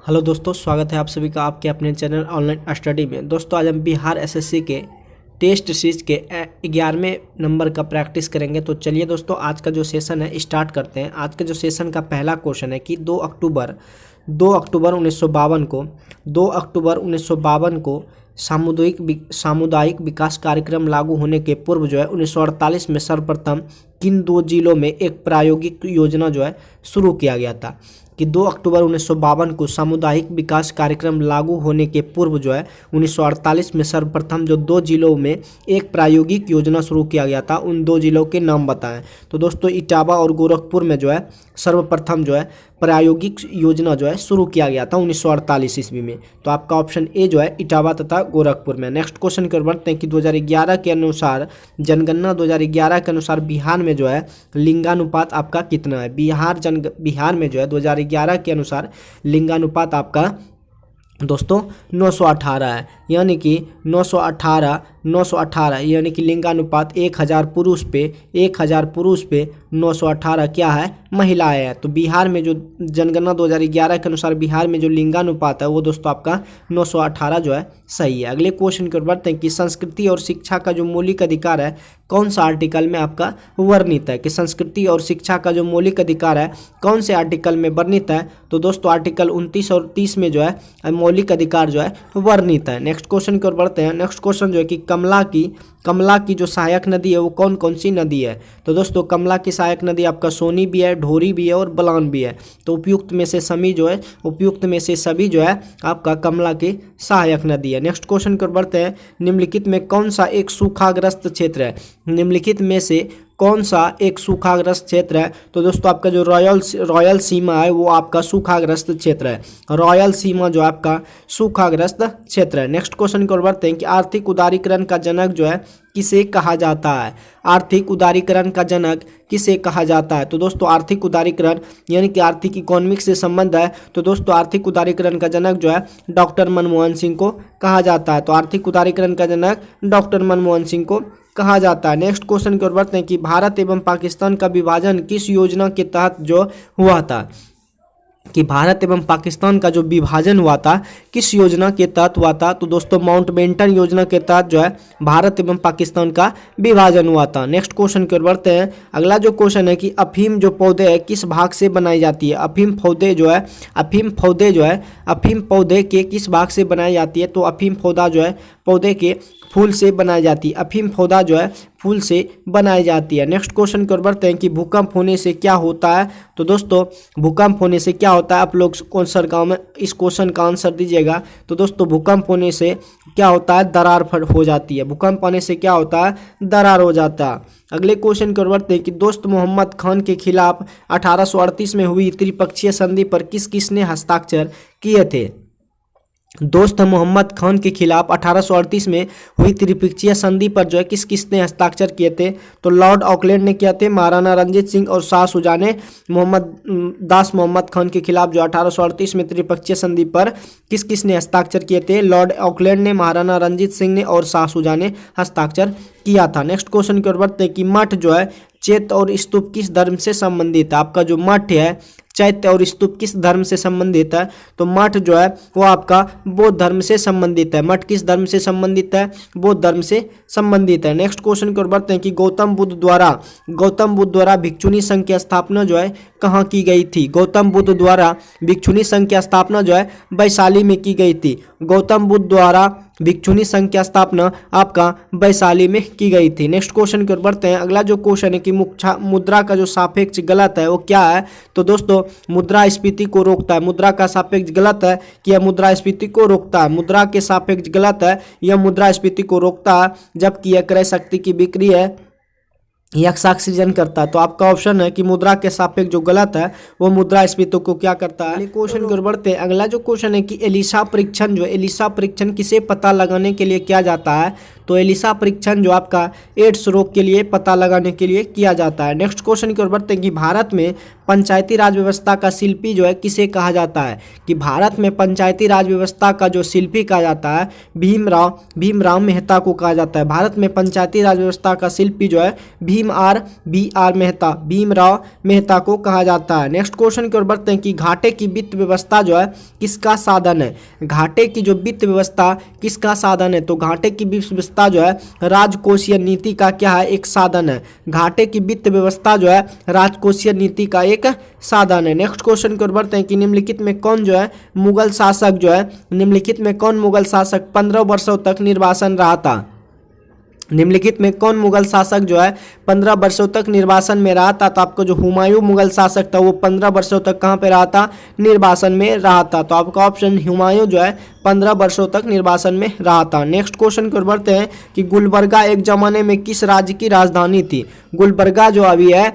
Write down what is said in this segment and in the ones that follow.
Hello दोस्तों, स्वागत है आप सभी का आपके अपने चैनल ऑनलाइन स्टडी में। दोस्तों आज हम बिहार एसएससी के टेस्ट सीरीज के 11वें नंबर का प्रैक्टिस करेंगे। तो चलिए दोस्तों, आज का जो सेशन है स्टार्ट करते हैं। आज का जो सेशन का पहला क्वेश्चन है कि 2 अक्टूबर 1952 को सामुदायिक विकास कार्यक्रम लागू होने के पूर्व 1948 में सर्वप्रथम किन 2 जिलों में एक प्रायोगिक योजना शुरू किया गया था। कि 2 अक्टूबर 1952 को सामुदायिक विकास कार्यक्रम लागू होने के पूर्व 1948 में सर्वप्रथम जो 2 जिलों में एक प्रायोगिक योजना शुरू किया गया था, उन 2 जिलों के नाम बताएं। तो दोस्तों इटावा और गोरखपुर में सर्वप्रथम प्रायोगिक योजना शुरू किया गया था 1948 ईस्वी में। तो आपका ऑप्शन ए इटावा तथा गोरखपुर में। नेक्स्ट क्वेश्चन की ओर बढ़ते हैं कि 2011 के अनुसार जनगणना 2011 के अनुसार बिहार में लिंगानुपात आपका कितना है। बिहार में 2011 के अनुसार लिंगानुपात आपका दोस्तों 918 है, यानी कि 918 यानी कि लिंगानुपात 1000 पुरुष पे 918 क्या है, महिलाएं हैं। तो बिहार में जो जनगणना 2011 के अनुसार बिहार में जो लिंगानुपात है वो दोस्तों आपका 918 सही है। अगले क्वेश्चन की ओर बढ़ते हैं कि संस्कृति और शिक्षा का जो मौलिक अधिकार है कौन सा आर्टिकल में आपका वर्णित है। कि संस्कृति और शिक्षा का जो मौलिक अधिकार है कौन से आर्टिकल में वर्णित है। तो दोस्तों आर्टिकल 29 और 30 में मौलिक अधिकार वर्णित है। नेक्स्ट क्वेश्चन की ओर बढ़ते हैं। नेक्स्ट क्वेश्चन कि कमला की जो सहायक नदी है वो कौन कौन सी नदी है। तो दोस्तों कमला की सहायक नदी आपका सोनी भी है, ढोरी भी है और बलान भी है। तो उपयुक्त में से सभी आपका कमला की सहायक नदी है। नेक्स्ट क्वेश्चन की ओर बढ़ते हैं। निम्नलिखित में कौन सा एक सूखाग्रस्त क्षेत्र है। निम्नलिखित में से कौन सा एक सूखाग्रस्त क्षेत्र है। तो दोस्तों आपका जो रॉयल सीमा है वो आपका सूखाग्रस्त क्षेत्र है। रॉयल सीमा आपका सूखाग्रस्त क्षेत्र है। नेक्स्ट क्वेश्चन की ओर बढ़ते हैं कि आर्थिक उदारीकरण का जनक किसे कहा जाता है। आर्थिक उदारीकरण का जनक किसे कहा जाता है। तो दोस्तों आर्थिक उदारीकरण यानी कि आर्थिक इकोनॉमिक से संबंध है। तो दोस्तों आर्थिक उदारीकरण का जनक डॉक्टर मनमोहन सिंह को कहा जाता है। तो आर्थिक उदारीकरण का जनक डॉक्टर मनमोहन सिंह को कहा जाता है। नेक्स्ट क्वेश्चन की ओर बढ़ते हैं कि भारत एवं पाकिस्तान का विभाजन किस योजना के तहत हुआ था। कि भारत एवं पाकिस्तान का जो विभाजन हुआ था किस योजना के तहत हुआ था। तो दोस्तों माउंटबेटन योजना के तहत भारत एवं पाकिस्तान का विभाजन हुआ था। नेक्स्ट क्वेश्चन की ओर बढ़ते हैं। अगला जो क्वेश्चन है कि अफीम जो पौधे है किस भाग से बनाई जाती है। अफीम पौधे के किस भाग से बनाई जाती है। तो अफीम पौधा पौधे के फूल से बनाई जाती है। अफीम पौधा फूल से बनाई जाती है। नेक्स्ट क्वेश्चन की ओर बढ़ते हैं कि भूकंप होने से क्या होता है। तो दोस्तों भूकंप होने से क्या होता है, आप लोग आंसर का में इस क्वेश्चन का आंसर दीजिएगा। तो दोस्तों भूकंप होने से क्या होता है, दरार हो जाती है। भूकंप आने से क्या होता है, दरार हो जाता है। अगले क्वेश्चन की ओर बढ़ते हैं कि दोस्त मोहम्मद खान के खिलाफ 1838 में हुई त्रिपक्षीय संधि पर किसने हस्ताक्षर किए थे। दोस्त मोहम्मद खान के खिलाफ 1838 में हुई त्रिपक्षीय संधि पर किसने हस्ताक्षर किए थे। तो लॉर्ड ऑकलैंड ने किया थे, महाराणा रंजीत सिंह और शाह शुजा ने मोहम्मद खान के खिलाफ 1838 में त्रिपक्षीय संधि पर किसने हस्ताक्षर किए थे। लॉर्ड ऑकलैंड ने, महाराणा रंजीत सिंह ने और शाह शुजा ने हस्ताक्षर किया था। नेक्स्ट क्वेश्चन की ओर बढ़ते हैं कि मठ चैत्य और स्तूप किस धर्म से संबंधित है। आपका जो मठ है चैत्य और स्तूप किस धर्म से संबंधित है। तो मठ वो आपका बौद्ध धर्म से संबंधित है। मठ किस धर्म से संबंधित है, बौद्ध धर्म से संबंधित है। नेक्स्ट क्वेश्चन की ओर बढ़ते हैं कि गौतम बुद्ध द्वारा भिक्षुणी संघ की स्थापना कहाँ की गई थी। गौतम बुद्ध द्वारा भिक्षुणी संघ की स्थापना वैशाली में की गई थी। गौतम बुद्ध द्वारा भिक्षुणी संघ की स्थापना आपका वैशाली में की गई थी। नेक्स्ट क्वेश्चन की ओर बढ़ते हैं। अगला जो क्वेश्चन है कि मुद्रा का जो सापेक्ष गलत है वो क्या है। तो दोस्तों मुद्रास्फीति को रोकता है। मुद्रा का सापेक्ष गलत है कि यह मुद्रास्फीति को रोकता है। मुद्रा के सापेक्ष गलत है, यह मुद्रास्फीति को रोकता है, जबकि यह क्रय शक्ति की बिक्री है यह सृजन करता है। तो आपका ऑप्शन है कि मुद्रा के सापेक्ष जो गलत है वो मुद्रास्फीति को क्या करता है। क्वेश्चन की ओर बढ़ते हैं। अगला जो क्वेश्चन है कि एलिसा परीक्षण किसे पता लगाने के लिए किया जाता है। तो एलिसा परीक्षण जो आपका एड्स रोग के लिए पता लगाने के लिए किया जाता है। नेक्स्ट क्वेश्चन की ओर बढ़ते हैं कि भारत में पंचायती राज व्यवस्था का शिल्पी जो है किसे कहा जाता है, कि भारत में पंचायती राज व्यवस्था का जो शिल्पी कहा जाता है भीमराव मेहता को कहा जाता है। भारत में पंचायती राज व्यवस्था का शिल्पी जो है भीमराव मेहता को कहा जाता है। नेक्स्ट क्वेश्चन की ओर बढ़ते हैं कि घाटे की वित्त व्यवस्था जो है किसका साधन है, घाटे की जो वित्त व्यवस्था किसका साधन है, तो घाटे की वित्त व्यवस्था जो है राजकोषीय नीति का क्या है, एक साधन है। घाटे की वित्त व्यवस्था जो है राजकोषीय नीति का एक साधन है। नेक्स्ट क्वेश्चन की ओर बढ़ते हैं कि निम्नलिखित में कौन जो है मुगल शासक जो है, निम्नलिखित में कौन मुगल शासक 15 वर्षों तक निर्वासन रहा था, निम्नलिखित में कौन मुगल शासक जो है 15 वर्षों तक निर्वासन में रहा था, तो आपको जो हुमायूं मुगल शासक था वो 15 वर्षों तक कहाँ पे रहा था, निर्वासन में रहा था। तो आपका ऑप्शन हुमायूं जो है 15 वर्षों तक निर्वासन में रहा था। नेक्स्ट क्वेश्चन की ओर बढ़ते हैं कि गुलबर्गा एक जमाने में किस राज्य की राजधानी थी, गुलबर्गा जो अभी है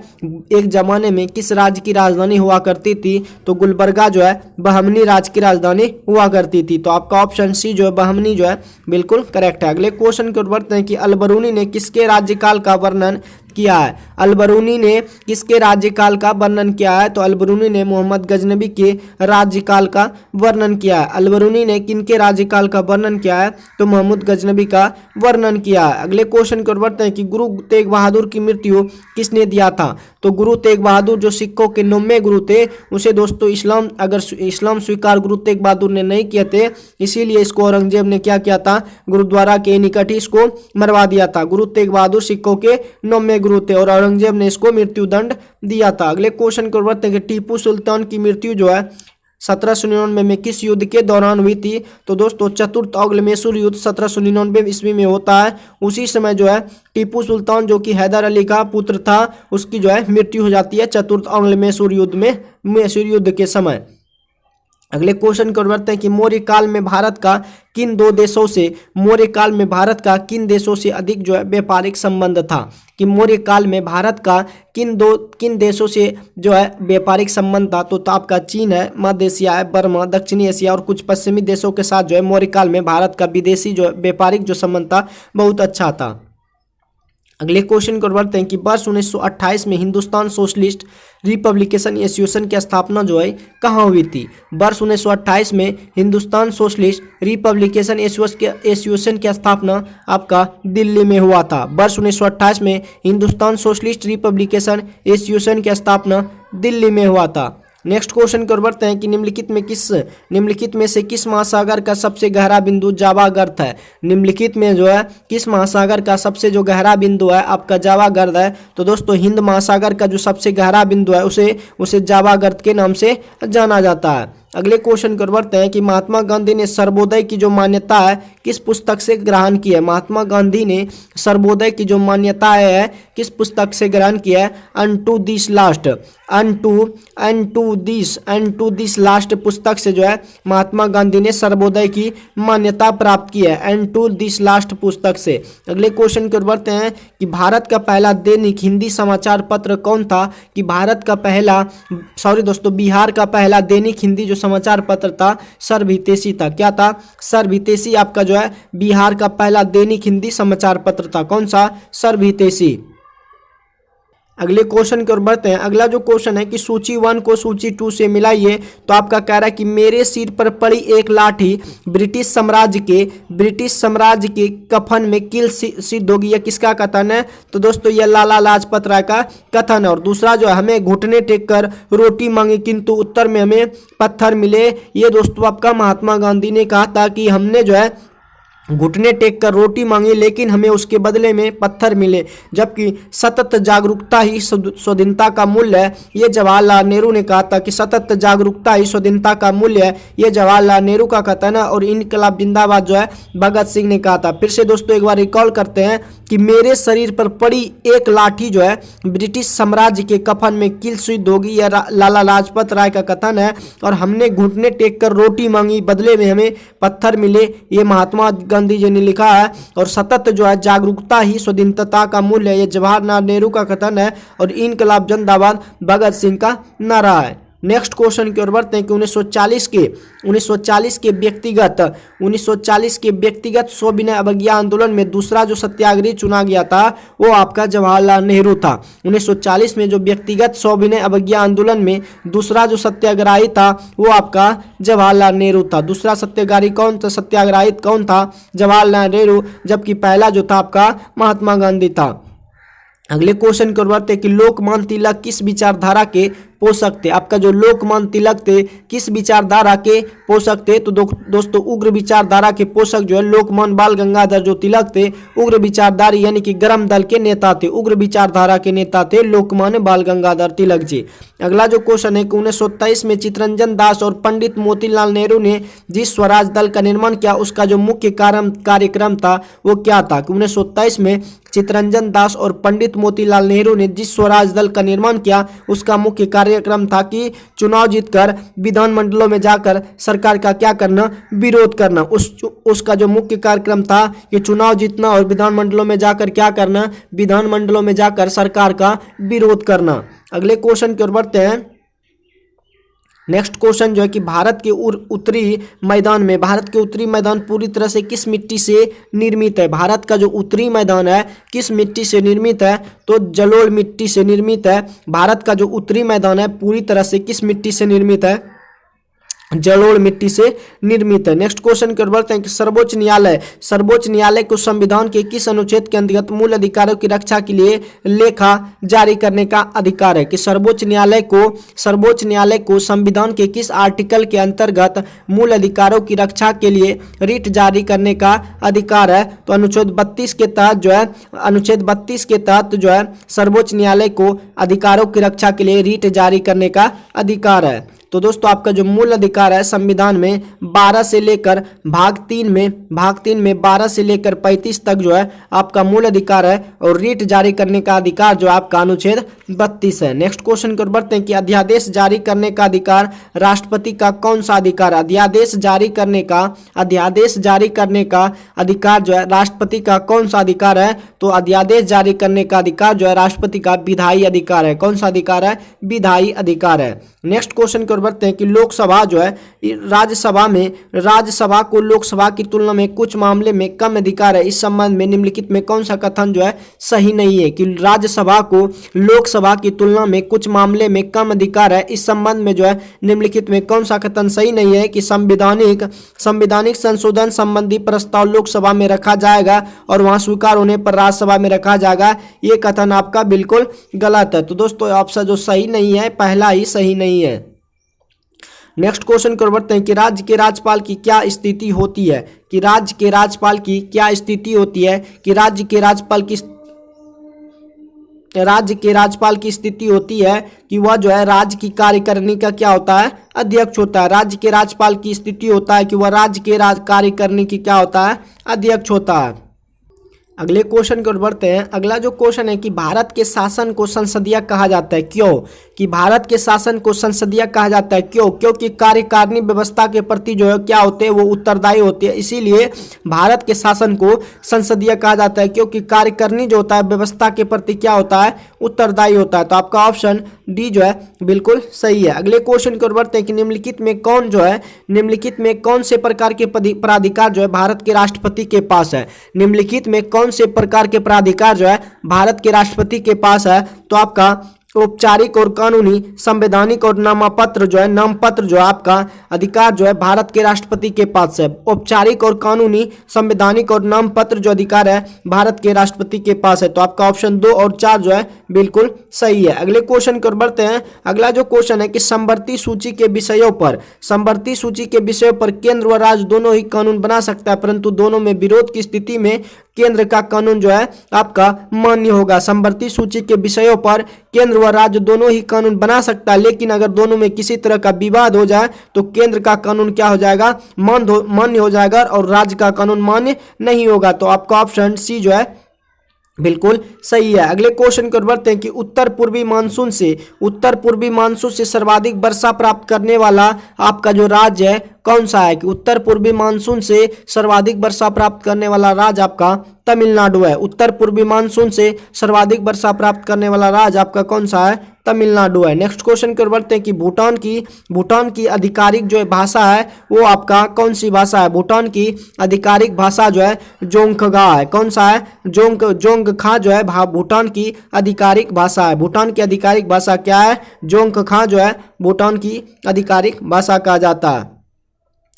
एक जमाने में किस राज्य की राजधानी हुआ करती थी, तो गुलबर्गा जो है बहमनी राज्य की राजधानी हुआ करती थी। तो आपका ऑप्शन सी जो है बहमनी जो है बिल्कुल करेक्ट है। अगले क्वेश्चन की ओर बढ़ते हैं कि अलबरूनी ने किसके राज्यकाल का वर्णन किया है, अलबरूनी ने किसके राज्यकाल का वर्णन किया है, तो अलबरूनी ने मोहम्मद गजनबी के राज्यकाल का वर्णन किया है। अलबरूनी ने किनके राज्यकाल का वर्णन किया है, तो मोहम्मद गजनबी का वर्णन किया है। अगले क्वेश्चन की ओर बढ़ते हैं कि गुरु तेग बहादुर की मृत्यु किसने दिया था, तो गुरु तेग बहादुर जो सिखों के 9वें गुरु थे उसे दोस्तों इस्लाम स्वीकार गुरु तेग बहादुर ने नहीं किए थे, इसीलिए इसको औरंगजेब ने क्या किया था, गुरुद्वारा के निकट ही इसको मरवा दिया था। गुरु तेग बहादुर सिखों के 9वें गुरु थे और औरंगजेब ने इसको मृत्यु दंड दिया था। अगले क्वेश्चन को बढ़ते हैं कि टीपू सुल्तान की मृत्यु जो है 1799 में किस युद्ध के दौरान हुई थी, तो दोस्तों चतुर्थ औग्ल मैसूर युद्ध 1799 ईस्वी में होता है। उसी समय जो है टीपू सुल्तान जो कि हैदर अली का पुत्र था उसकी जो है मृत्यु हो जाती है चतुर्थ औग्ल मैसूर युद्ध के समय। अगले क्वेश्चन को बढ़ते हैं कि मौर्य काल में भारत का किन देशों से अधिक जो है व्यापारिक संबंध था, कि मौर्य काल में भारत का किन देशों से जो है व्यापारिक संबंध था, तो आपका चीन है, मध्य एशिया है, बर्मा, दक्षिणी एशिया और कुछ पश्चिमी देशों के साथ जो है मौर्य काल में भारत का विदेशी जो व्यापारिक जो संबंध था बहुत अच्छा था। अगले क्वेश्चन को बढ़ते हैं कि वर्ष 1928 में हिंदुस्तान सोशलिस्ट रिपब्लिकेशन एसोसिएशन की स्थापना जो है कहाँ हुई थी, वर्ष 1928 में हिंदुस्तान सोशलिस्ट रिपब्लिकेशन एसोसिएशन की स्थापना आपका दिल्ली में हुआ था। वर्ष 1928 में हिंदुस्तान सोशलिस्ट रिपब्लिकेशन एसोसिएशन की स्थापना दिल्ली में हुआ था। नेक्स्ट क्वेश्चन की ओर बढ़ते हैं कि निम्नलिखित में से किस महासागर का सबसे गहरा बिंदु जावा गर्त है, निम्नलिखित में जो है किस महासागर का सबसे जो गहरा बिंदु है आपका जावा गर्त है, तो दोस्तों हिंद महासागर का जो सबसे गहरा बिंदु है उसे जावा गर्त के नाम से जाना जाता है। अगले क्वेश्चन की ओर बढ़ते हैं कि महात्मा गांधी ने सर्वोदय की जो मान्यता है किस पुस्तक से ग्रहण की है, महात्मा गांधी ने सर्वोदय की जो मान्यता है किस पुस्तक से ग्रहण किया है, अनटू दिस लास्ट पुस्तक से जो है महात्मा गांधी ने सर्वोदय की मान्यता प्राप्त की है, अनटू दिस लास्ट पुस्तक से। अगले क्वेश्चन की ओर बढ़ते हैं कि भारत का पहला दैनिक हिंदी समाचार पत्र कौन था, कि बिहार का पहला दैनिक हिंदी जो समाचार पत्र था सरभितेशी था। क्या था, सरभितेशी आपका जो है बिहार का पहला दैनिक हिंदी समाचार पत्र था। कौन सा, सरभितेशी। अगले क्वेश्चन की ओर बढ़ते हैं। अगला जो क्वेश्चन है कि सूची 1 को सूची 2 से मिलाइए, तो आपका कह रहा है कि मेरे सिर पर पड़ी एक लाठी ब्रिटिश साम्राज्य के कफन में किल सिद्ध होगी, यह किसका कथन है, तो दोस्तों यह लाला लाजपत राय का कथन है। और दूसरा जो है हमें घुटने टेक कर रोटी मांगी किंतु उत्तर में हमें पत्थर मिले, ये दोस्तों आपका महात्मा गांधी ने कहा था कि हमने जो है घुटने टेक कर रोटी मांगी लेकिन हमें उसके बदले में पत्थर मिले, जबकि सतत जागरूकता ही स्वाधीनता का मूल्य है, ये जवाहरलाल नेहरू ने कहा था कि सतत जागरूकता ही स्वाधीनता का मूल्य है, ये जवाहरलाल नेहरू का कथन है। और इनकलाब जिंदाबाद जो है भगत सिंह ने कहा था। फिर से दोस्तों एक बार रिकॉल करते हैं कि मेरे शरीर पर पड़ी एक लाठी जो है ब्रिटिश साम्राज्य के कफन में किल सिद्ध होगी, यह लाला लाजपत राय का कथन है। और हमने घुटने टेक कर रोटी मांगी बदले में हमें पत्थर मिले, ये महात्मा गांधी जी ने लिखा है। और सतत जो है जागरूकता ही स्वाधीनता का मूल्य है, ये जवाहरलाल नेहरू का कथन है। और इनकलाब जिंदाबाद भगत सिंह का नारा है। नेक्स्ट क्वेश्चन की ओर बढ़ते हैं कि 1940 के व्यक्तिगत सविनय अवज्ञा आंदोलन में दूसरा जो सत्याग्रही चुना गया था वो आपका जवाहरलाल नेहरू था। 1940 में जो व्यक्तिगत सविनय अवज्ञा आंदोलन में दूसरा जो सत्याग्रही था वो आपका जवाहरलाल नेहरू था। दूसरा सत्याग्रही कौन था? जवाहरलाल नेहरू, जबकि पहला जो था आपका महात्मा गांधी था। अगले क्वेश्चन की ओर बढ़ते हैं कि लोकमान्य तिलक किस विचारधारा के पोषक थे? आपका जो लोकमान्य तिलक थे किस विचारधारा के पोषक थे? तो दोस्तों उग्र विचारधारा के पोषक जो है लोकमान्य बाल गंगाधर जो तिलक थे उग्र विचारधारी यानी कि गर्म दल के नेता थे, उग्र विचारधारा के नेता थे लोकमान्य बाल गंगाधर तिलक जी। अगला जो क्वेश्चन है कि 1927 में चित्तरंजन दास और पंडित मोतीलाल नेहरू ने जिस स्वराज दल का निर्माण किया उसका जो मुख्य कार्यक्रम था वो क्या था? 1927 में चित्तरंजन दास और पंडित मोतीलाल नेहरू ने जिस स्वराज दल का निर्माण किया उसका मुख्य कार्यक्रम था कि चुनाव जीतकर विधानमंडलों में जाकर सरकार का क्या करना? विरोध करना। उसका जो मुख्य कार्यक्रम था कि चुनाव जीतना और विधानमंडलों में जाकर क्या करना? विधानमंडलों में जाकर सरकार का विरोध करना। अगले क्वेश्चन की ओर बढ़ते हैं। नेक्स्ट क्वेश्चन जो है कि भारत के उत्तरी मैदान पूरी तरह से किस मिट्टी से निर्मित है? भारत का जो उत्तरी मैदान है किस मिट्टी से निर्मित है? तो जलोढ़ मिट्टी से निर्मित है। भारत का जो उत्तरी मैदान है पूरी तरह से किस मिट्टी से निर्मित है? जलोढ़ मिट्टी से निर्मित है। नेक्स्ट क्वेश्चन की ओर बढ़ते हैं कि सर्वोच्च न्यायालय को संविधान के किस अनुच्छेद के अंतर्गत मूल अधिकारों की रक्षा के लिए लेखा जारी करने का अधिकार है? कि सर्वोच्च न्यायालय को संविधान के किस आर्टिकल के अंतर्गत मूल अधिकारों की रक्षा के लिए रिट जारी करने का अधिकार है? तो अनुच्छेद 32 के तहत जो है सर्वोच्च न्यायालय को अधिकारों की रक्षा के लिए रिट जारी करने का अधिकार है। तो दोस्तों आपका जो मूल अधिकार है संविधान में 12 से लेकर भाग 3 में 12 से लेकर 35 तक जो है आपका मूल अधिकार है और रिट जारी करने का अधिकार जो आपका अनुच्छेद 32 है। नेक्स्ट क्वेश्चन की ओर बढ़ते हैं कि अध्यादेश जारी करने का अधिकार राष्ट्रपति का कौन सा अधिकार है? अध्यादेश जारी करने का अधिकार जो है राष्ट्रपति का कौन सा अधिकार है? तो अध्यादेश जारी करने का अधिकार जो है राष्ट्रपति का विधायी अधिकार है। कौन सा अधिकार है? विधायी अधिकार है। नेक्स्ट क्वेश्चन की ओर बढ़ते हैं कि लोकसभा जो है राज्यसभा को लोकसभा की तुलना में कुछ मामले में कम अधिकार है। इस संबंध में निम्नलिखित में कौन सा कथन जो है सही नहीं है? कि राज्यसभा को लोकसभा की तुलना में कुछ मामले में कम अधिकार है। इस संबंध में जो है निम्नलिखित में कौन सा कथन सही नहीं है? कि संवैधानिक संशोधन संबंधी प्रस्ताव लोकसभा में रखा जाएगा और वहां स्वीकार होने पर राज्यसभा में रखा जाएगा। ये कथन आपका बिल्कुल गलत है। तो दोस्तों ऑप्शन जो सही नहीं है पहला ही सही नहीं है। नेक्स्ट क्वेश्चन को बढ़ते हैं कि राज्य के राज्यपाल की क्या स्थिति होती है? कि राज्य के राज्यपाल की क्या स्थिति होती है? कि राज्य के राज्यपाल की स्थिति होती है कि वह जो है राज्य की कार्यकारिणी का क्या होता है? अध्यक्ष होता है। राज्य के राज्यपाल की स्थिति होता है कि वह राज्य के कार्यकारिणी की क्या होता है? अध्यक्ष होता है। अगले क्वेश्चन की ओर बढ़ते हैं। अगला जो क्वेश्चन है कि भारत के शासन को संसदीय कहा जाता है क्यों? कि भारत के शासन को संसदीय कहा जाता है क्यों? क्योंकि कार्यकारिणी व्यवस्था के प्रति जो है क्या होते हैं? वो उत्तरदायी होते हैं, इसीलिए भारत के शासन को संसदीय कहा जाता है। क्योंकि कार्यकारिणी जो होता है व्यवस्था के प्रति क्या होता है? उत्तरदायी होता है। तो आपका ऑप्शन डी जो है बिल्कुल सही है। अगले क्वेश्चन की ओर बढ़ते हैं कि निम्नलिखित में कौन से प्रकार के प्राधिकार जो है भारत के राष्ट्रपति के पास है? निम्नलिखित में कौन से प्रकार के प्राधिकार जो है भारत के राष्ट्रपति के पास है? तो आपका औपचारिक और कानूनी, संवैधानिक और नामपत्र जो है आपका अधिकार जो है भारत के राष्ट्रपति के पास है। औपचारिक और कानूनी, संवैधानिक और नामपत्र जो अधिकार है भारत के राष्ट्रपति के पास है। तो आपका ऑप्शन 2 और 4 जो है बिल्कुल सही है। अगले क्वेश्चन की ओर बढ़ते हैं। अगला जो क्वेश्चन है कि समवर्ती सूची के विषयों पर केंद्र व राज्य दोनों ही कानून बना सकता है, परंतु दोनों में विरोध की स्थिति में केंद्र का कानून जो है आपका मान्य होगा। समवर्ती सूची के विषयों पर केंद्र व राज्य दोनों ही कानून बना सकता है, लेकिन अगर दोनों में किसी तरह का विवाद हो जाए तो केंद्र का कानून क्या हो जाएगा? मान्य हो जाएगा और राज्य का कानून मान्य नहीं होगा। तो आपका ऑप्शन सी जो है बिल्कुल सही है। अगले क्वेश्चन की ओर बढ़ते हैं कि उत्तर पूर्वी मानसून से सर्वाधिक वर्षा प्राप्त करने वाला आपका जो राज्य है कौन सा है कि उत्तर पूर्वी मानसून से सर्वाधिक वर्षा प्राप्त करने वाला राज्य आपका तमिलनाडु है। उत्तर पूर्वी मानसून से सर्वाधिक वर्षा प्राप्त करने वाला राज्य आपका कौन सा है? तमिलनाडु है। नेक्स्ट क्वेश्चन की ओर बढ़ते हैं कि भूटान की आधिकारिक जो भाषा है वो आपका कौन सी भाषा है? भूटान की आधिकारिक भाषा जो है जोंगखा है। कौन सा है? जोंगखा जो है भूटान की आधिकारिक भाषा है। भूटान की आधिकारिक भाषा क्या है? जोंगखा जो है भूटान की आधिकारिक भाषा कहा जाता है।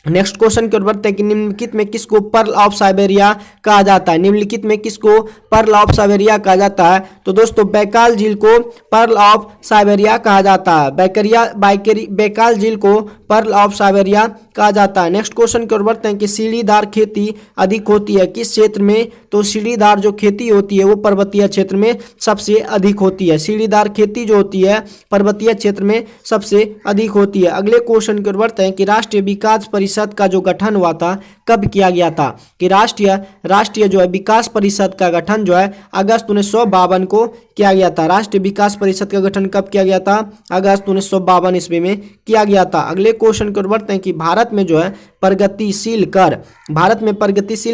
नेक्स्ट क्वेश्चन की ओर बढ़ते हैं कि निम्नलिखित में किसको पर्ल ऑफ साइबेरिया कहा जाता है? निम्नलिखित में किसको पर्ल ऑफ साइबेरिया कहा जाता है? तो दोस्तों बैकाल झील को पर्ल ऑफ साइबेरिया कहा जाता है। बैकाल झील को पर्ल ऑफ साइबेरिया कहा जाता है। नेक्स्ट क्वेश्चन की ओर बढ़ते हैं कि सीढ़ीदार खेती अधिक होती है किस क्षेत्र में? तो सीढ़ीदार जो खेती होती है वो पर्वतीय क्षेत्र में सबसे अधिक होती है। सीढ़ीदार खेती जो होती है पर्वतीय क्षेत्र में सबसे अधिक होती है। अगले क्वेश्चन की ओर बढ़ते हैं कि राष्ट्रीय विकास परिषद का जो गठन हुआ था कब किया गया था? कि राष्ट्रीय जो है विकास परिषद का गठन जो है अगस्त 1952 को किया गया था। राष्ट्रीय विकास परिषद का गठन कब किया गया था? अगस्त 1952 ईस्वी में किया गया था। अगले क्वेश्चन की ओर बढ़ते हैं कि भारत में जो है प्रगतिशील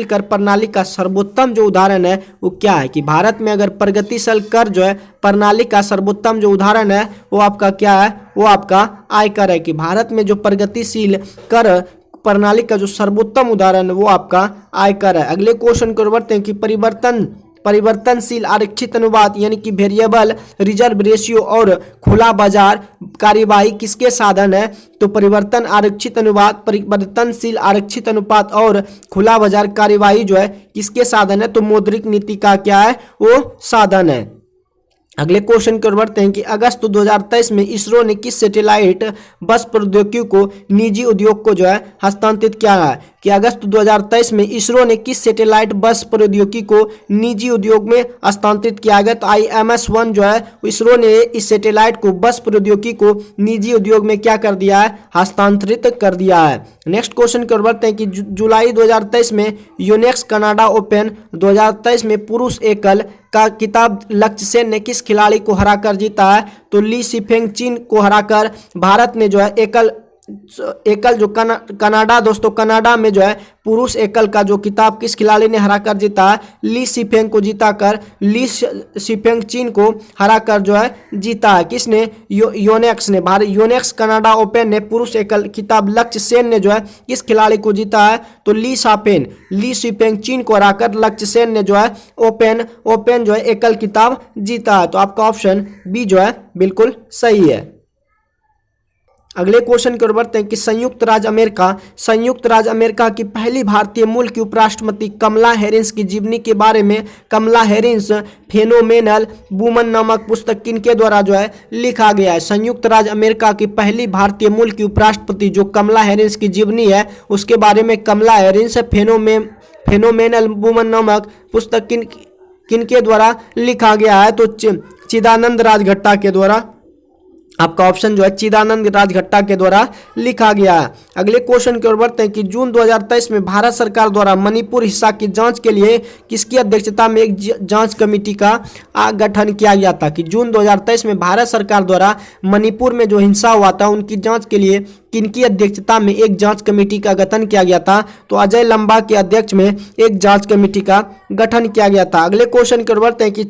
कर प्रणाली का सर्वोत्तम जो उदाहरण है वो क्या है? कि भारत में अगर प्रगतिशील कर जो है प्रणाली का सर्वोत्तम जो उदाहरण है वो आपका क्या है? वो आपका आयकर है। कि भारत में जो प्रगतिशील कर प्रणाली का जो सर्वोत्तम उदाहरण है वो आपका आयकर है। अगले क्वेश्चन को बढ़ते हैं कि परिवर्तनशील आरक्षित अनुपात यानी कि वेरिएबल रिजर्व रेशियो और खुला बाजार कार्यवाही किसके साधन है? तो परिवर्तनशील आरक्षित अनुपात और खुला बाजार कार्यवाही जो है किसके साधन है? तो मौद्रिक नीति का क्या है? वो साधन है। अगले क्वेश्चन की ओर बढ़ते हैं कि अगस्त 2023 में इसरो ने किस सैटेलाइट बस प्रौद्योगिकी को निजी उद्योग को जो है हस्तांतरित किया है? कि अगस्त 2023 में इसरो ने किस सैटेलाइट बस प्रौद्योगिकी को निजी उद्योग में हस्तांतरित किया गया? तो IMS-1 जो है इसरो ने इस सैटेलाइट को बस प्रौद्योगिकी को निजी उद्योग में क्या कर दिया है? हस्तांतरित कर दिया है। नेक्स्ट क्वेश्चन की ओर बढ़ते हैं कि जुलाई 2023 में यूनेक्स कनाडा ओपन 2023 में पुरुष एकल का खिताब लक्ष्य सेन ने किस खिलाड़ी को हराकर जीता है? तो ली शिफेंग चीन को हराकर भारत ने जो है एकल जो कनाडा दोस्तों कनाडा में जो है पुरुष एकल का जो खिताब किस खिलाड़ी ने हराकर जीता है? ली शिफेंग को जीताकर ली शिफेंग चीन को हराकर जो है जीता है। किसने? योनेक्स ने। योनेक्स कनाडा ओपन ने पुरुष एकल खिताब लक्ष्य सेन ने जो है किस खिलाड़ी को जीता है? तो ली शिफेंग चीन को हराकर लक्ष्य सेन ने जो है ओपन जो है एकल खिताब जीता है। तो आपका ऑप्शन बी जो है बिल्कुल सही है। अगले क्वेश्चन की ओर बढ़ते हैं कि संयुक्त राज्य अमेरिका की पहली भारतीय मूल की उपराष्ट्रपति कमला हैरिस की जीवनी के बारे में कमला हैरिस फेनोमेनल वुमन नामक पुस्तक किनके द्वारा जो है लिखा गया है? संयुक्त राज्य अमेरिका की पहली भारतीय मूल की उपराष्ट्रपति जो कमला हैरिस की जीवनी है उसके बारे में कमला हैरिस फेनोमेनल वुमन नामक पुस्तक किनके द्वारा लिखा गया है? तो चिदानंद राजघट्टा के द्वारा। आपका ऑप्शन जो है चिदानंद राजघट्टा के द्वारा लिखा गया है। अगले क्वेश्चन की ओर बढ़ते हैं कि जून 2023 में भारत सरकार द्वारा मणिपुर हिस्सा की जांच के लिए किसकी अध्यक्षता में एक जांच कमेटी का गठन किया गया था? कि जून 2023 में भारत सरकार द्वारा मणिपुर में जो हिंसा हुआ था उनकी जांच के लिए किनकी अध्यक्षता में एक जांच कमेटी का गठन किया गया था? तो अजय लंबा के अध्यक्ष में एक जांच कमेटी का गठन किया गया था। अगले क्वेश्चन की ओर बढ़ते हैं कि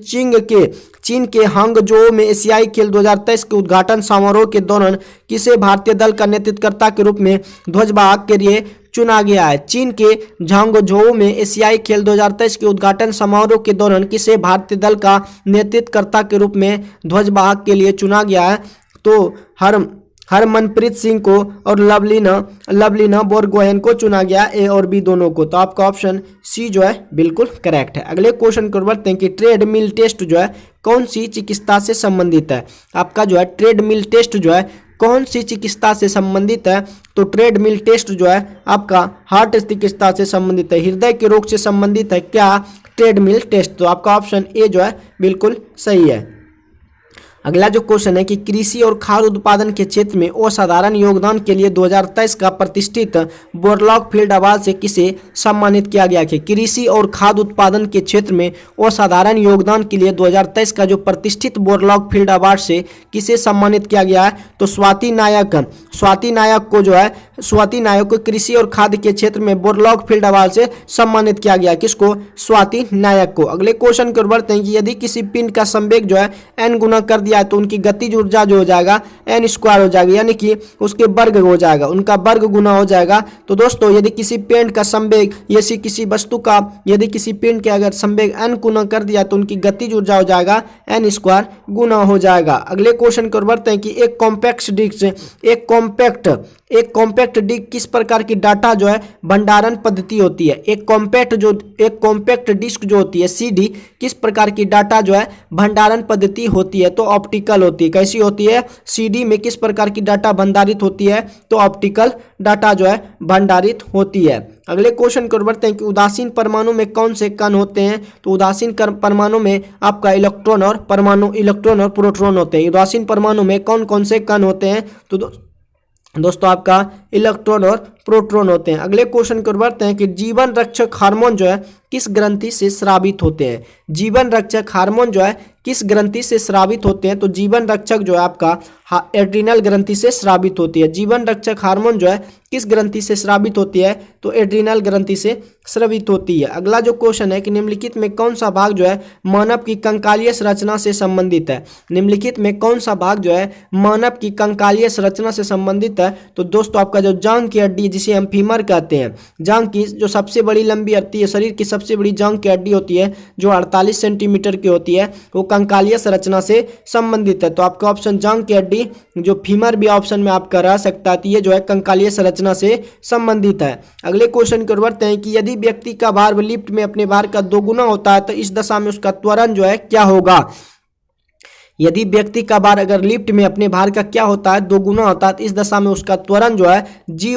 चीन के हांगझोउ में एशियाई खेल 2023 के उद्घाटन समारोह के दौरान किसे भारतीय दल का नेतृत्वकर्ता के रूप में ध्वजवाहक के लिए चुना गया है? चीन के झांगझोउ में एशियाई खेल 2023 के उद्घाटन समारोह के दौरान किसे भारतीय दल का नेतृत्वकर्ता के रूप में ध्वजवाहक के लिए चुना गया है? तो हरमनप्रीत सिंह को और लवलीना बोरगोहेन को चुना गया, ए और बी दोनों को। तो आपका ऑप्शन सी जो है बिल्कुल करेक्ट है। अगले क्वेश्चन को बढ़ते हैं कि ट्रेडमिल टेस्ट जो है कौन सी चिकित्सा से संबंधित है? आपका जो है ट्रेडमिल टेस्ट जो है कौन सी चिकित्सा से संबंधित है? तो ट्रेडमिल टेस्ट जो है आपका हार्ट चिकित्सा से संबंधित है, हृदय के रोग से संबंधित है क्या ट्रेडमिल टेस्ट? तो आपका ऑप्शन ए जो है बिल्कुल सही है। अगला जो क्वेश्चन है कि कृषि और खाद्य उत्पादन के क्षेत्र में असाधारण योगदान के लिए 2023 का प्रतिष्ठित बोरलॉग फील्ड अवार्ड से किसे सम्मानित किया गया है? कृषि और खाद्य उत्पादन के क्षेत्र में असाधारण योगदान के लिए 2023 का जो प्रतिष्ठित बोरलॉग फील्ड अवार्ड से किसे सम्मानित किया गया है? तो स्वाति नायक को जो है स्वाति नायक को कृषि और खाद्य के क्षेत्र में बोरलॉग फील्ड अवार्ड से सम्मानित किया गया। किसको? स्वाति नायक को। अगले क्वेश्चन की ओर बढ़ते हैं कि यदि किसी पिंड का संवेग जो है n गुना कर दिया है तो उनकी गतिज ऊर्जा जो हो जाएगा n स्क्वायर हो जाएगा, यानी कि उसके वर्ग हो जाएगा, उनका वर्ग गुना हो जाएगा। तो दोस्तों यदि किसी पिंड का संवेग यदि किसी वस्तु का यदि किसी पिंड के अगर संवेग n गुना कर दिया तो उनकी गतिज ऊर्जा हो जाएगा n स्क्वायर गुना हो जाएगा। अगले क्वेश्चन की ओर बढ़ते हैं कि एक कॉम्पैक्ट डिस्क किस प्रकार की डाटा जो है भंडारण पद्धति होती है। एक कॉम्पैक्ट डिस्क जो होती है CD किस प्रकार की डाटा जो है भंडारण पद्धति होती है? तो ऑप्टिकल होती है। कैसी होती है? CD में किस प्रकार की डाटा भंडारित होती है? तो ऑप्टिकल डाटा जो है भंडारित होती है। अगले क्वेश्चन को बढ़ते हैं कि उदासीन परमाणु में कौन से कण होते हैं? तो उदासीन परमाणु में आपका इलेक्ट्रॉन और प्रोटॉन होते हैं। उदासीन परमाणु में कौन कौन से कण होते हैं? तो दोस्तों आपका इलेक्ट्रॉन और प्रोटॉन होते हैं। अगले क्वेश्चन को बढ़ते हैं कि जीवन रक्षक हार्मोन जो है किस ग्रंथि से स्रावित होते हैं? जीवन रक्षक हार्मोन जो है किस ग्रंथि से स्रावित होते हैं? तो जीवन रक्षक जो है आपका एड्रिनल ग्रंथि से स्रावित होती है। जीवन रक्षक हार्मोन जो है किस ग्रंथि से स्रावित होती है? तो एड्रिनल ग्रंथि से स्रावित होती है। अगला जो क्वेश्चन है कि निम्नलिखित में कौन सा भाग जो है मानव की कंकालीय संरचना से संबंधित है? निम्नलिखित में कौन सा भाग जो है मानव की कंकालीय संरचना से संबंधित है? तो दोस्तों आपका जो जांघ की हड्डी जिसे हम फीमर कहते हैं, जांघ की जो सबसे बड़ी लंबी हड्डी है, शरीर की सबसे बड़ी जांघ की हड्डी होती है जो 48 सेंटीमीटर की होती है, वो कंकालीय संरचना से संबंधित है। तो आपका ऑप्शन जांघ की हड्डी जो फीमर भी ऑप्शन में आपका रह सकता है, ये जो है कंकालीय संरचना से संबंधित है। अगले क्वेश्चन की ओर बढ़ते हैं कि यदि व्यक्ति का भार लिफ्ट में अपने भार का 2 गुना होता है तो इस दशा में उसका त्वरण जो है क्या होगा? यदि व्यक्ति का भार अगर लिफ्ट में अपने भार का क्या होता है 2 गुना होता है तो इस दशा में उसका त्वरण जो है जी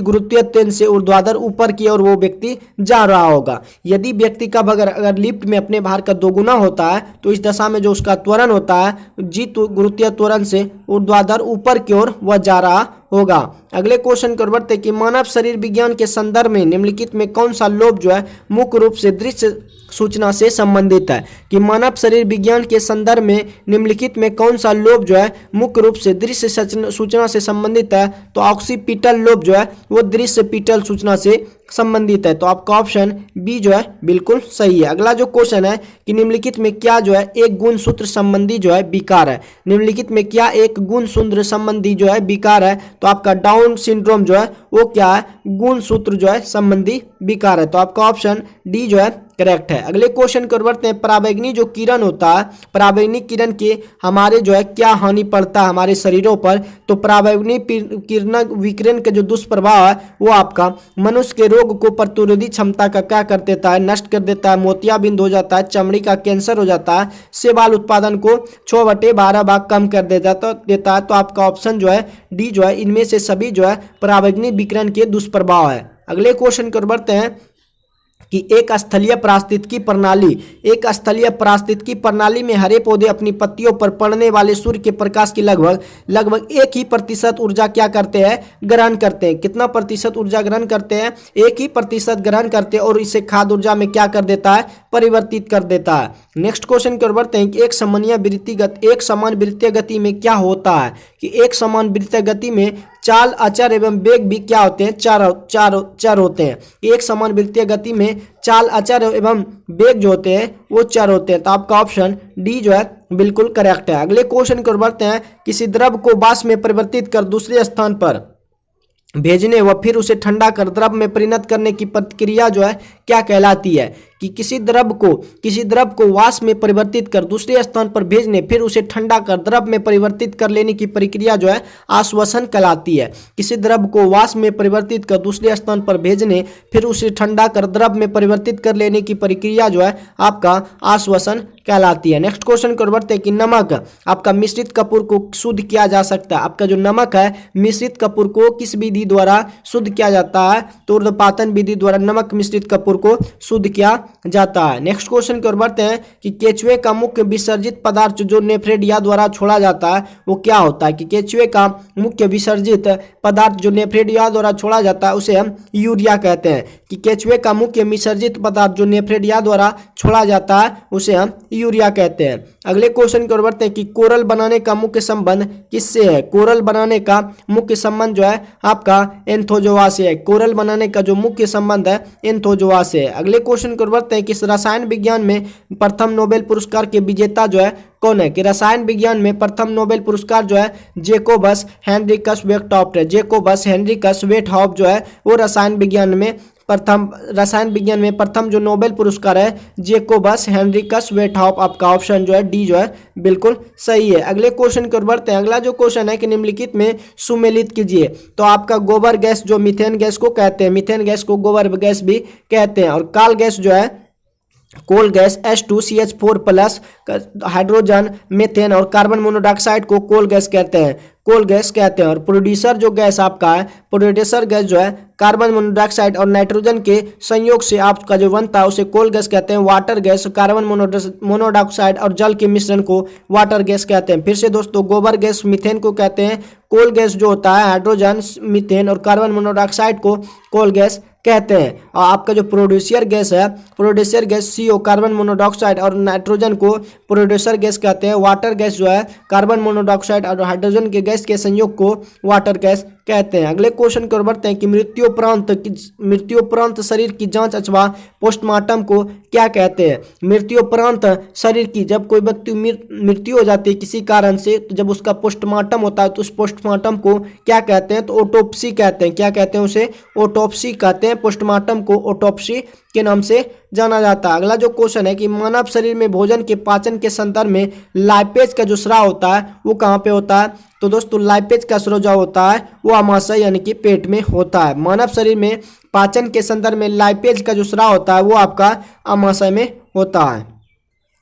गुरुत्वीय त्वरण से ऊर्ध्वाधर ऊपर की ओर वो व्यक्ति जा रहा होगा। यदि व्यक्ति का भार अगर लिफ्ट में अपने भार का 2 गुना होता है तो इस दशा में जो उसका त्वरण होता है जी गुरुत्वीय त्वरण से ऊर्ध्वाधर ऊपर की ओर वह जा रहा होगा। अगले क्वेश्चन को बढ़ते कि मानव शरीर विज्ञान के संदर्भ में निम्नलिखित में कौन सा लोब जो है मुख्य रूप से दृश्य सूचना से संबंधित है? कि मानव शरीर विज्ञान के संदर्भ में निम्नलिखित में कौन सा लोब जो है मुख्य रूप से दृश्य सूचना से संबंधित है? तो ऑक्सीपिटल लोब जो है वो दृश्य पीटल सूचना से संबंधित है। तो आपका ऑप्शन बी जो है बिल्कुल सही है। अगला जो क्वेश्चन है कि निम्नलिखित में क्या जो है एक गुणसूत्र संबंधी जो है विकार है? निम्नलिखित में क्या एक गुणसूत्र संबंधी जो है विकार है? तो आपका डाउन सिंड्रोम जो है वो क्या है? गुणसूत्र जो है संबंधी विकार है। तो आपका ऑप्शन डी जो है करेक्ट है। अगले क्वेश्चन को बढ़ते हैं, पराबैंगनी जो किरण होता है, पराबैंगनी किरण के हमारे जो है क्या हानि पड़ता है हमारे शरीरों पर? तो पराबैंगनी किरण विकिरण के जो दुष्प्रभाव है वो आपका मनुष्य के रोग को प्रतिरोधी क्षमता का क्या कर देता है? नष्ट कर देता है, मोतियाबिंद हो जाता है, चमड़ी का कैंसर हो जाता है, सेबाल उत्पादन को 6/12 भाग कम कर देता है। तो आपका ऑप्शन जो है डी जो है इनमें से सभी जो है पराबैंगनी विकिरण के दुष्प्रभाव है। अगले क्वेश्चन को बढ़ते हैं कि एक स्थलीय पारिस्थितिकी प्रणाली में हरे पौधे अपनी पत्तियों पर पड़ने वाले सूर्य के प्रकाश की लगभग 1% ऊर्जा क्या करते हैं? ग्रहण करते हैं। कितना प्रतिशत ऊर्जा ग्रहण करते हैं? 1% ग्रहण करते हैं और इसे खाद्य ऊर्जा में क्या कर देता है? परिवर्तित कर देता है। नेक्स्ट क्वेश्चन की ओर बढ़ते हैं कि एक समान वृत्तीय गति में क्या होता है? कि एक समान वृत्तीय गति में चाल, अचर एवं वेग भी क्या होते हैं? चर होते हैं। एक समान वृत्तीय गति में चाल, अचर एवं वेग जो होते हैं वो चर होते हैं। तो आपका ऑप्शन डी जो है बिल्कुल करेक्ट है। अगले क्वेश्चन की ओर बढ़ते हैं, किसी द्रव को वाष्प में परिवर्तित कर दूसरे स्थान पर भेजने व फिर उसे ठंडा कर द्रव में परिणत करने की प्रक्रिया जो है क्या कहलाती है? कि किसी द्रव को वाष्प में परिवर्तित कर दूसरे स्थान पर भेजने फिर उसे ठंडा कर द्रव में परिवर्तित कर लेने की प्रक्रिया जो है आश्वासन कहलाती है। किसी द्रव को वाष्प में परिवर्तित कर दूसरे स्थान पर भेजने फिर उसे ठंडा कर द्रव में परिवर्तित कर लेने की प्रक्रिया जो है आपका आश्वासन कहलाती है। नेक्स्ट क्वेश्चन को बढ़ते हैं कि नमक आपका मिश्रित कपूर को शुद्ध किया जा सकता है। आपका जो नमक है मिश्रित कपूर को किस विधि द्वारा शुद्ध किया जाता है? तो ऊर्ध्वपातन विधि द्वारा नमक मिश्रित कपूर को शुद्ध किया जाता है। नेक्स्ट क्वेश्चन की ओर बढ़ते हैं कि केचुए का मुख्य विसर्जित पदार्थ जो नेफ्रेडिया द्वारा छोड़ा जाता है वो क्या होता है? कि केचुए का मुख्य विसर्जित पदार्थ जो नेफ्रेडिया द्वारा छोड़ा जाता है उसे हम यूरिया कहते हैं। कि केचुए का मुख्य विसर्जित पदार्थ जो नेफ्रेडिया द्वारा छोड़ा जाता है उसे हम यूरिया कहते हैं। अगले क्वेश्चन की ओर बढ़ते हैं कि कोरल बनाने का मुख्य संबंध किससे है। कोरल बनाने का मुख्य संबंध जो है आपका एंथोजोआ से है। कोरल बनाने का जो मुख्य संबंध है एंथोजोआ से है। अगले क्वेश्चन की ओर बढ़ते हैं कि रसायन विज्ञान में प्रथम नोबेल पुरस्कार के विजेता जो है कौन है। कि रसायन विज्ञान में प्रथम नोबेल पुरस्कार जो है जेकोबस हेनरिकस वेटहॉफ्ट है। जेकोबस हेनरिकस वेटहॉफ्ट जो है वो रसायन विज्ञान में प्रथम जो नोबेल पुरस्कार है जेकोबस हेनरिकस वेटहॉफ्ट। आपका ऑप्शन जो है डी जो है बिल्कुल सही है। अगले क्वेश्चन की ओर बढ़ते हैं। अगला जो क्वेश्चन है कि निम्नलिखित में सुमेलित कीजिए। तो आपका गोबर गैस जो मीथेन गैस को कहते हैं, मीथेन गैस को गोबर गैस भी कहते हैं। और काल गैस जो है coal gas H2CH4 plus hydrogen methane और कार्बन मोनोऑक्साइड को कोल गैस कहते हैं, कोल गैस कहते हैं। और प्रोड्यूसर जो गैस आपका है, प्रोड्यूसर गैस जो है कार्बन मोनोऑक्साइड और नाइट्रोजन के संयोग से आपका जो बनता है उसे कोल गैस कहते हैं। वाटर गैस कार्बन मोनोऑक्साइड और जल के मिश्रण को वाटर गैस कहते हैं। फिर से दोस्तों गोबर गैस मीथेन को कहते हैं, कोल गैस जो होता है हाइड्रोजन मीथेन और कार्बन मोनोऑक्साइड को कोल गैस कहते हैं। और आपका जो प्रोड्यूसर गैस है, producer gas CO carbon monoxide और नाइट्रोजन को प्रोड्यूसर गैस कहते हैं। वाटर गैस जो है कार्बन मोनोऑक्साइड और हाइड्रोजन के गैस के संयोग को वाटर गैस कहते हैं। अगले क्वेश्चन की ओर बढ़ते हैं कि मृत्युपरांत शरीर की जांच अथवा पोस्टमार्टम को क्या कहते हैं। मृत्युपरांत शरीर की, जब कोई व्यक्ति मृत्यु हो जाती है किसी कारण से, तो जब उसका पोस्टमार्टम होता है तो उस पोस्टमार्टम को क्या कहते हैं, तो ऑटोप्सी कहते हैं। क्या कहते हैं उसे, ऑटोप्सी कहते हैं। पोस्टमार्टम को ऑटोप्सी के नाम से जाना जाता है। अगला जो क्वेश्चन है कि मानव शरीर में भोजन के पाचन के संदर्भ में लाइपेज का जो स्राव होता है वो कहाँ पे होता है। तो दोस्तों लाइपेज का स्राव जो होता है वो आमाशय यानी कि पेट में होता है। मानव शरीर में पाचन के संदर्भ में लाइपेज का जो स्राव होता है वो आपका आमाशय में होता है।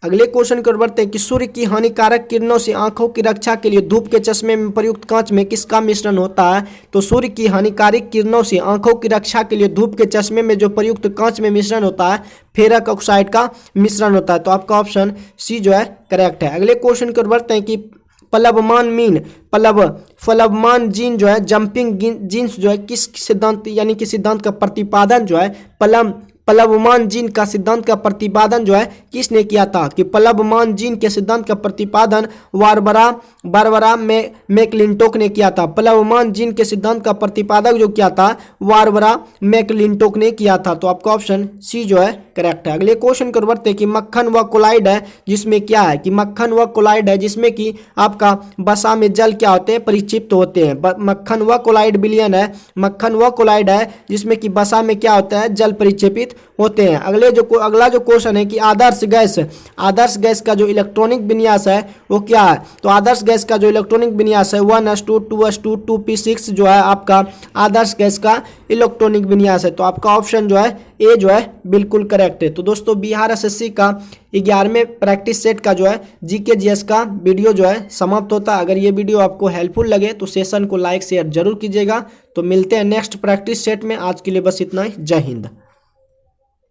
अगले क्वेश्चन की ओर बढ़ते हैं कि सूर्य की हानिकारक किरणों से आंखों की रक्षा के लिए धूप के चश्मे में प्रयुक्त कांच में किसका मिश्रण होता है। तो सूर्य की हानिकारक किरणों से आंखों की रक्षा के लिए धूप के चश्मे में जो प्रयुक्त कांच में मिश्रण होता है फेरस ऑक्साइड का मिश्रण होता है। तो आपका ऑप्शन सी जो है करेक्ट है। अगले क्वेश्चन की ओर बढ़ते हैं कि फलवमान जीन जो है जंपिंग जीन्स जो है किस सिद्धांत यानी कि सिद्धांत का प्रतिपादन जो है प्लवमान जीन का सिद्धांत का प्रतिपादन जो है किसने किया था। कि प्लवमान जीन के सिद्धांत का प्रतिपादन बारबरा मैकलिंटोक ने किया था। प्लवमान जीन के सिद्धांत का प्रतिपादक जो किया था बारबरा मैकलिंटोक ने किया था। तो आपका ऑप्शन सी जो है करेक्ट है। अगले क्वेश्चन को बढ़ते हैं कि मक्खन व कोलाइड है जिसमें क्या है। कि मक्खन व कोलाइड है जिसमें कि आपका वसा में जल क्या होते हैं, परिक्षिप्त होते हैं। मक्खन व कोलाइड विलयन है, मक्खन व कोलाइड है जिसमें कि वसा में क्या होता है, जल परिक्षेपित होते हैं। अगला जो क्वेश्चन है कि आदर्श गैस का जो इलेक्ट्रॉनिक विन्यास है वो क्या है। तो आदर्श गैस का जो इलेक्ट्रॉनिक विन्यास है 1s2 2s2 2p6 जो है आपका आदर्श गैस का इलेक्ट्रॉनिक विन्यास है। तो आपका ऑप्शन जो है ए जो है बिल्कुल करेक्ट है। तो दोस्तों बिहार एसएससी का 11वें प्रैक्टिस सेट का जो है जीके जीएस का वीडियो जो है समाप्त होता है। अगर ये वीडियो आपको हेल्पफुल लगे तो सेशन को लाइक शेयर जरूर कीजिएगा। तो मिलते हैं नेक्स्ट प्रैक्टिस सेट में। आज के लिए बस इतना ही। जय हिंद।